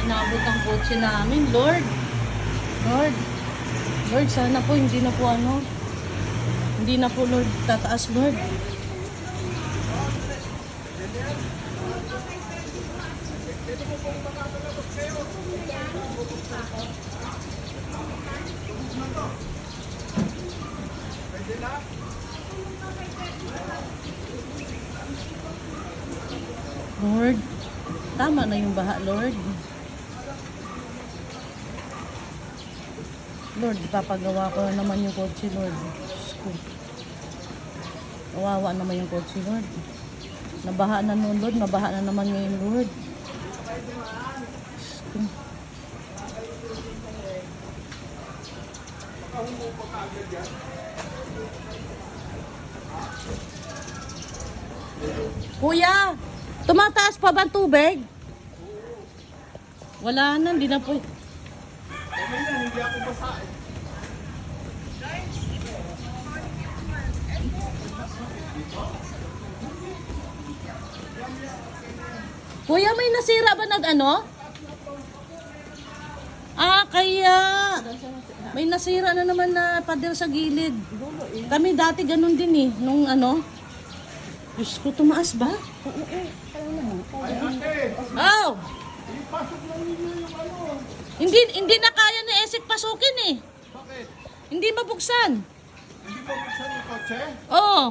Inabot ang kotse namin, Lord. Lord. Lord, sana po hindi na po hindi na po, Lord, tataas, Lord. Lord, tama na yung baha, Lord. Lord, ipapagawa ko naman yung kotse, Lord. Diyos ko. Kawawa naman yung kotse, Lord. Nabaha na noon, Lord. Nabaha na naman ngayon, Lord. Diyos ko. Kuya, tumataas pa ba ang tubig? Wala na, hindi na po. Hindi ako basahin. Kuya, may nasira ba kaya may nasira na naman na pader sa gilid. Kami dati ganun din nung Diyos ko, tumaas ba? Ay, ate! Oh! Ipasok lang ninyo yung Hindi na kaya ni Esek pasukin Bakit? Hindi mabuksan. Hindi ba buksan yung kotse? Oo.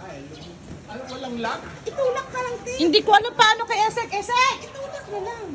Ay, walang lock? Hindi ko alam paano kay Esek. Esek! Itulak na lang.